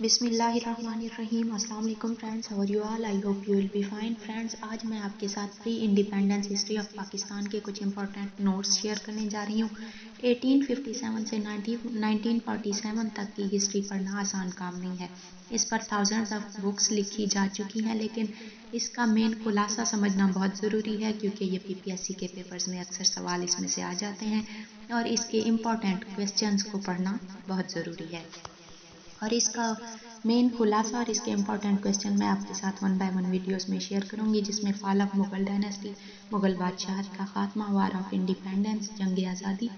بسم اللہ الرحمن الرحیم۔ السلام علیکم friends, how are you all? I hope you will be fine. Friends, آج میں آپ کے ساتھ pre independence history of Pakistan کے کچھ امپورٹنٹ نوٹس شیئر کرنے جا رہی ہوں۔ 1857 سے 1947 تک کی ہسٹری پڑھنا آسان کام نہیں ہے۔ اس پر تھاؤزنڈز آف بکس لکھی جا چکی ہیں، لیکن اس کا مین خلاصہ سمجھنا بہت ضروری ہے، کیونکہ یہ PPSC کے پیپرز میں اکثر سوال اس میں سے آ جاتے ہیں اور اس کے امپورٹنٹ کویسچنز کو پڑھنا بہت ضروری ہے۔ اور اس کا مین خلاصہ اور اس کے امپورٹنٹ کویسچن میں آپ کے ساتھ 1 by 1 ویڈیوز میں شیئر کروں گی، جس میں fall of Mughal dynasty, Mughal بادشاہت کا خاتمہ، وار آف انڈیپینڈنس، جنگ آزادی،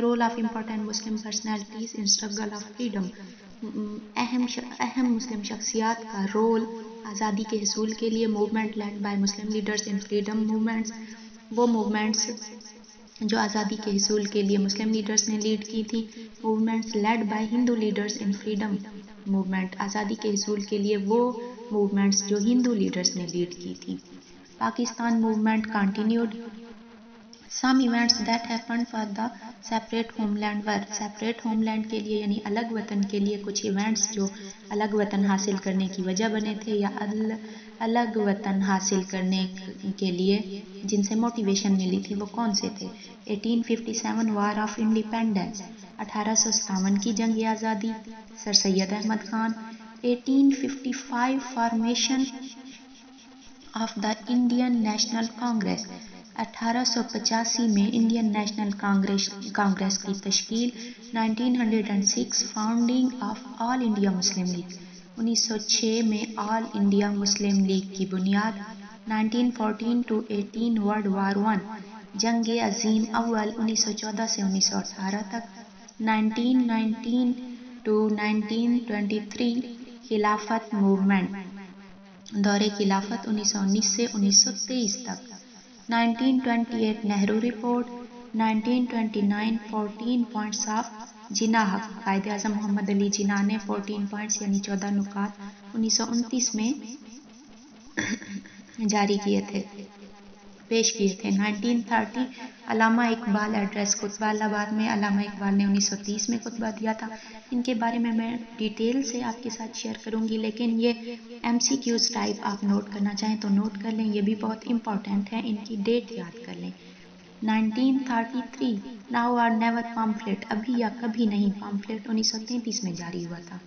role of important Muslim personalities in struggle of freedom, اہم مسلم شخصیات کا رول آزادی کے حصول کے لیے، movement led by Muslim leaders in freedom movements, وہ موومنٹس جو آزادی کے حصول کے لیے مسلم لیڈرز نے لیڈ کی تھی، movements led by Hindu leaders in freedom movement, آزادی کے حصول کے لیے وہ موومنٹس جو ہندو لیڈرز نے لیڈ کی تھی۔ Pakistan movement continued, some events that happened for the separate homeland were, separate homeland کے لیے یعنی الگ وطن کے لیے کچھ ایونٹس جو الگ وطن حاصل کرنے کی وجہ بنے تھے، یا الگ وطن حاصل کرنے کے لیے جن سے موٹیویشن ملی تھی، وہ کون سے تھے؟ 1857 وار آف انڈیپینڈنس، 1857 کی جنگ آزادی، sir Syed Ahmed Khan. 1855 formation of the Indian National Congress, 1885 میں انڈین نیشنل کانگریس کی تشکیل۔ 1906 founding of All India Muslim League, 1906 میں آل انڈیا مسلم لیگ کی بنیاد۔ 1914 to 18 ورلڈ وار 1، جنگ عظیم اول 1914 سے 1918 تک۔ 1919 to 1923 خلافت موومنٹ، دور خلافت 1919 سے 1923 تک۔ 1928 نہرو رپورٹ۔ 1929 14 پوائنٹس آف جناح، قائد اعظم محمد علی جناح نے 14 پوائنٹس یعنی 14 نکات 1929 میں جاری کیے تھے، پیش کیے تھے۔ 1930 علامہ اقبال ایڈریس، خطبہ الہ آباد میں علامہ اقبال نے 1930 میں خطبہ دیا تھا۔ ان کے بارے میں ڈیٹیل سے آپ کے ساتھ شیئر کروں گی، لیکن یہ MCQs ٹائپ آپ نوٹ کرنا چاہیں تو نوٹ کر لیں، یہ بھی بہت امپورٹنٹ ہے، ان کی ڈیٹ یاد کر لیں۔ 1933 ناؤ اور نیور پامفلٹ، ابھی یا کبھی نہیں، پامفلٹ 1933 میں جاری ہوا تھا۔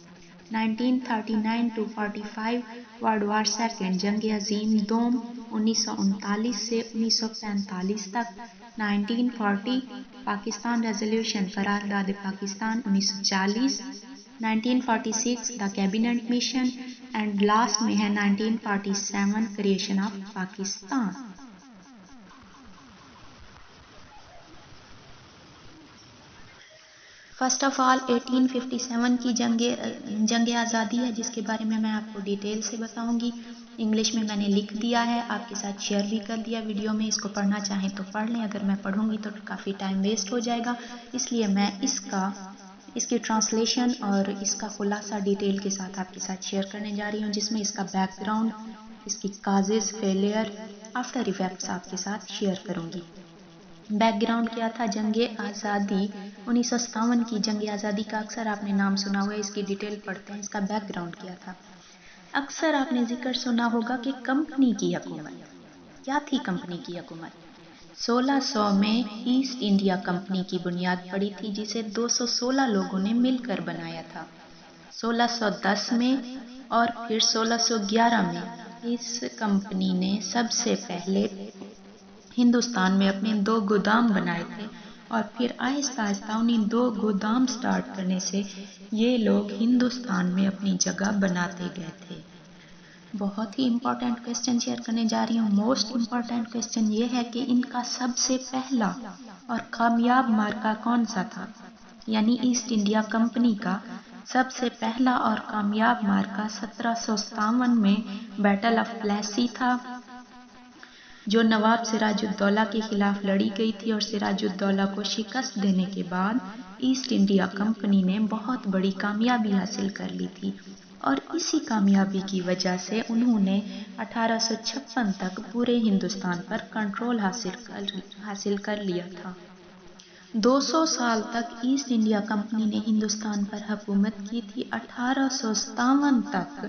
1939 to 45 ورلڈ وار سیکنڈ، جنگ عظیم دوم 1939 سے 1945 تک۔ 1940 پاکستان ریزولوشن، قرارداد Pakistan 1940۔ 1946 the cabinet mission, and last میں ہے 1947 creation of Pakistan. First of all 1857 کی جنگ آزادی ہے، جس کے بارے میں آپ کو ڈیٹیل سے بتاؤں گی۔ انگلش میں نے لکھ دیا ہے، آپ کے ساتھ شیئر بھی کر دیا ویڈیو میں، اس کو پڑھنا چاہیں تو پڑھ لیں، اگر میں پڑھوں گی تو کافی ٹائم ویسٹ ہو جائے گا، اس لیے میں اس کی ٹرانسلیشن اور اس کا خلاصہ ڈیٹیل کے ساتھ آپ کے ساتھ شیئر کرنے جا رہی ہوں، جس میں اس کا بیک گراؤنڈ، اس کی کازز، فیلئر، آفٹر ایفیکٹس آپ کے ساتھ شیئر کروں گی۔ بیک گراؤنڈ کیا تھا؟ جنگ آزادی 1957 کی جنگ آزادی کا اکثر آپ نے نام سنا ہوا ہے، اس کی ڈیٹیل پڑھتے ہیں۔ اس کا بیک گراؤنڈ کیا تھا؟ اکثر آپ نے ذکر سنا ہوگا کہ کمپنی کی حکومت، کیا تھی کمپنی کی حکومت؟ 1600 میں ایسٹ انڈیا کمپنی کی بنیاد پڑی تھی، جسے 216 لوگوں نے مل کر بنایا تھا۔ 1610 میں اور پھر 1611 میں اس کمپنی نے سب سے پہلے ہندوستان میں اپنے 2 گودام بنائے تھے، اور پھر آہستہ آہستہ انہیں 2 گودام سٹارٹ کرنے سے یہ لوگ ہندوستان میں اپنی جگہ بناتے گئے تھے۔ بہت ہی امپورٹنٹ کویسچن شیئر کرنے جا رہی ہوں۔ موسٹ امپورٹنٹ کویسچن یہ ہے کہ ان کا سب سے پہلا اور کامیاب مارکہ کون سا تھا؟ یعنی ایسٹ انڈیا کمپنی کا سب سے پہلا اور کامیاب مارکہ 1757 میں بیٹل آف پلیسی تھا، جو نواب سراج الدولہ کے خلاف لڑی گئی تھی، اور سراج الدولہ کو شکست دینے کے بعد ایسٹ انڈیا کمپنی نے بہت بڑی کامیابی حاصل کر لی تھی، اور اسی کامیابی کی وجہ سے انہوں نے 1856 تک پورے ہندوستان پر کنٹرول حاصل کر لیا تھا۔ 200 سال تک ایسٹ انڈیا کمپنی نے ہندوستان پر حکومت کی تھی۔ 1857 تک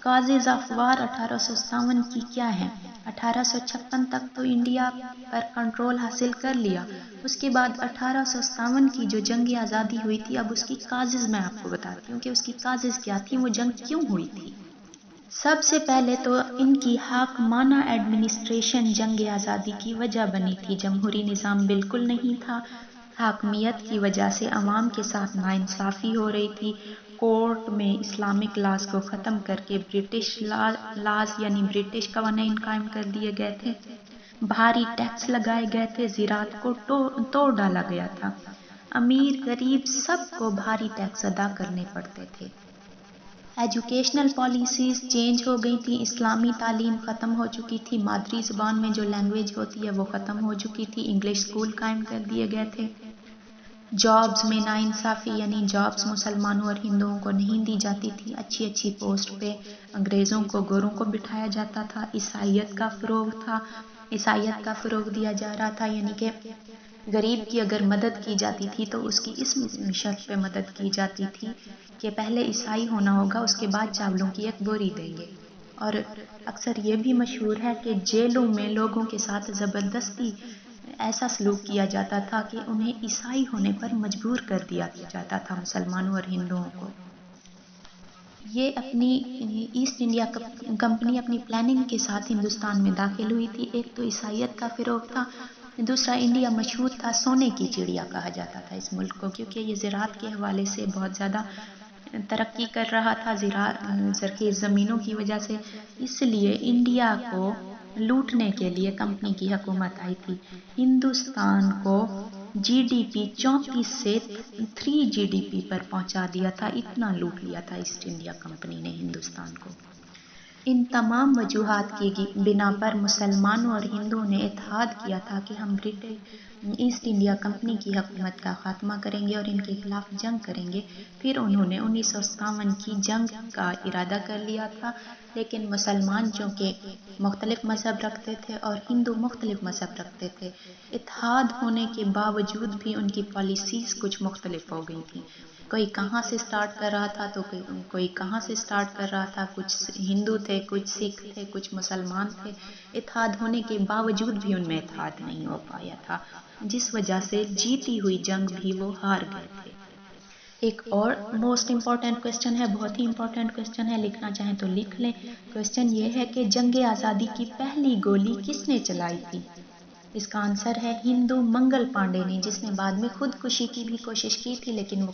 کازز آف وار 1857 کی کیا ہے؟ 1856 تک تو انڈیا پر کنٹرول حاصل کر لیا، اس کے بعد 1857 کی جو جنگ آزادی ہوئی تھی، اب اس کی کازز میں آپ کو بتاتی ہوں کہ اس کی کازز کیا تھی، وہ جنگ کیوں ہوئی تھی۔ سب سے پہلے تو ان کی حاکمانہ ایڈمنسٹریشن جنگ آزادی کی وجہ بنی تھی۔ جمہوری نظام بالکل نہیں تھا، حاکمیت کی وجہ سے عوام کے ساتھ ناانصافی ہو رہی تھی۔ کورٹ میں اسلامک لاز کو ختم کر کے برٹش لاز یعنی برٹش قوانین قائم کر دیے گئے تھے، بھاری ٹیکس لگائے گئے تھے، زراعت کو توڑ ڈالا گیا تھا، امیر غریب سب کو بھاری ٹیکس ادا کرنے پڑتے تھے۔ ایجوکیشنل پالیسیز چینج ہو گئی تھی، اسلامی تعلیم ختم ہو چکی تھی، مادری زبان میں جو لینگویج ہوتی ہے وہ ختم ہو چکی تھی، انگلش اسکول قائم کر دیے گئے تھے۔ جابز میں ناانصافی یعنی جابز مسلمانوں اور ہندوؤں کو نہیں دی جاتی تھی، اچھی پوسٹ پہ انگریزوں کو گوروں کو بٹھایا جاتا تھا۔ عیسائیت کا فروغ تھا، عیسائیت کا فروغ دیا جا رہا تھا، یعنی کہ غریب کی اگر مدد کی جاتی تھی تو اس کی اس شرط پہ مدد کی جاتی تھی کہ پہلے عیسائی ہونا ہوگا، اس کے بعد چاولوں کی ایک بوری دیں گے۔ اور اکثر یہ بھی مشہور ہے کہ جیلوں میں لوگوں کے ساتھ زبردستی ایسا سلوک کیا جاتا تھا کہ انہیں عیسائی ہونے پر مجبور کر دیا جاتا تھا مسلمانوں اور ہندوؤں کو۔ یہ اپنی ایسٹ انڈیا کمپنی اپنی پلاننگ کے ساتھ ہندوستان میں داخل ہوئی تھی۔ ایک تو عیسائیت کا فروغ تھا، دوسرا انڈیا مشہور تھا، سونے کی چڑیا کہا جاتا تھا اس ملک کو، کیونکہ یہ زراعت کے حوالے سے بہت زیادہ ترقی کر رہا تھا، زرخیز زمینوں کی وجہ سے، اس لیے انڈیا کو لوٹنے کے لیے کمپنی کی حکومت آئی تھی۔ ہندوستان کو جی ڈی پی 34 سے 3 جی ڈی پی پر پہنچا دیا تھا، اتنا لوٹ لیا تھا ایسٹ انڈیا کمپنی نے ہندوستان کو۔ ان تمام وجوہات کی بنا پر مسلمانوں اور ہندوؤں نے اتحاد کیا تھا کہ ہم ایسٹ انڈیا کمپنی کی حکومت کا خاتمہ کریں گے اور ان کے خلاف جنگ کریں گے۔ پھر انہوں نے 1957 کی جنگ کا ارادہ کر لیا تھا، لیکن مسلمان چونکہ مختلف مذہب رکھتے تھے اور ہندو مختلف مذہب رکھتے تھے، اتحاد ہونے کے باوجود بھی ان کی پالیسیز کچھ مختلف ہو گئی تھیں۔ کوئی کہاں سے سٹارٹ کر رہا تھا تو کوئی کہاں سے سٹارٹ کر رہا تھا، کچھ ہندو تھے، کچھ سکھ تھے، کچھ مسلمان تھے۔ اتحاد ہونے کے باوجود بھی ان میں اتحاد نہیں ہو پایا تھا، جس وجہ سے جیتی ہوئی جنگ بھی وہ ہار گئے تھے۔ ایک اور موسٹ امپورٹنٹ کوسچن ہے، بہت ہی امپورٹنٹ کوسچن ہے، لکھنا چاہیں تو لکھ لیں۔ کوسچن یہ ہے کہ جنگ آزادی کی پہلی گولی کس نے چلائی تھی؟ اس کا آنسر ہے ہندو منگل پانڈے نے، جس نے بعد میں خودکشی کی بھی کوشش کی تھی، لیکن وہ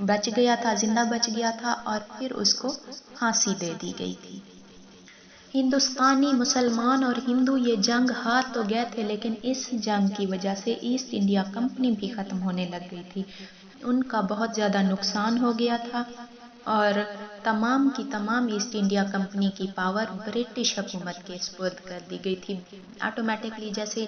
بچ گیا تھا، زندہ بچ گیا تھا، اور پھر اس کو پھانسی دے دی گئی تھی۔ ہندوستانی مسلمان اور ہندو یہ جنگ ہار تو گئے تھے، لیکن اس جنگ کی وجہ سے ایسٹ انڈیا کمپنی بھی ختم ہونے لگ گئی تھی، ان کا بہت زیادہ نقصان ہو گیا تھا، اور تمام کی تمام ایسٹ انڈیا کمپنی کی پاور برٹش حکومت کے سپرد کر دی گئی تھی۔ آٹومیٹکلی جیسے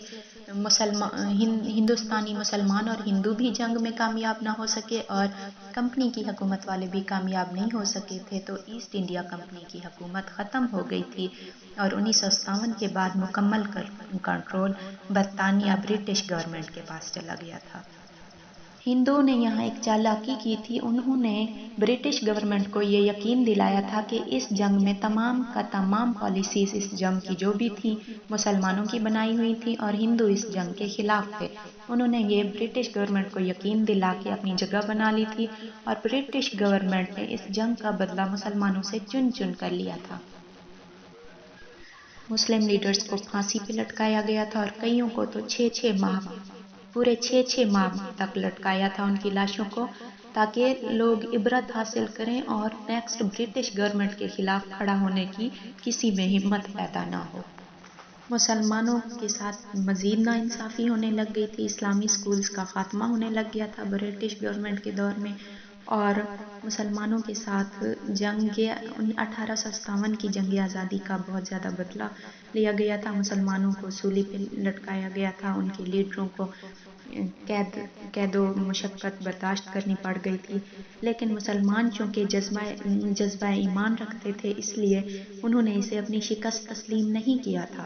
ہندوستانی مسلمان اور ہندو بھی جنگ میں کامیاب نہ ہو سکے اور کمپنی کی حکومت والے بھی کامیاب نہیں ہو سکے تھے، تو ایسٹ انڈیا کمپنی کی حکومت ختم ہو گئی تھی اور 1957 کے بعد مکمل کنٹرول برطانیہ برٹش گورنمنٹ کے پاس چلا گیا تھا۔ ہندوؤں نے یہاں ایک چالاکی کی تھی، انہوں نے برٹش گورنمنٹ کو یہ یقین دلایا تھا کہ اس جنگ میں تمام کا تمام پالیسیز اس جنگ کی جو بھی تھی مسلمانوں کی بنائی ہوئی تھی اور ہندو اس جنگ کے خلاف تھے۔ انہوں نے یہ برٹش گورنمنٹ کو یقین دلا کے اپنی جگہ بنا لی تھی، اور برٹش گورنمنٹ نے اس جنگ کا بدلہ مسلمانوں سے چن کر لیا تھا۔ مسلم لیڈرز کو پھانسی پہ لٹکایا گیا تھا اور کئیوں کو تو 6 ماہ تک لٹکایا تھا ان کی لاشوں کو، تاکہ لوگ عبرت حاصل کریں اور نیکسٹ برٹش گورنمنٹ کے خلاف کھڑا ہونے کی کسی میں ہمت پیدا نہ ہو۔ مسلمانوں کے ساتھ مزید ناانصافی ہونے لگ گئی تھی، اسلامی سکولز کا خاتمہ ہونے لگ گیا تھا برٹش گورنمنٹ کے دور میں، اور مسلمانوں کے ساتھ 1857 کی جنگ آزادی کا بہت زیادہ بدلہ لیا گیا تھا، مسلمانوں کو سولی پہ لٹکایا گیا تھا، ان کے لیڈروں کو قید و مشقت برداشت کرنی پڑ گئی تھی، لیکن مسلمان چونکہ جذبہ ایمان رکھتے تھے، اس لیے انہوں نے اسے اپنی شکست تسلیم نہیں کیا تھا۔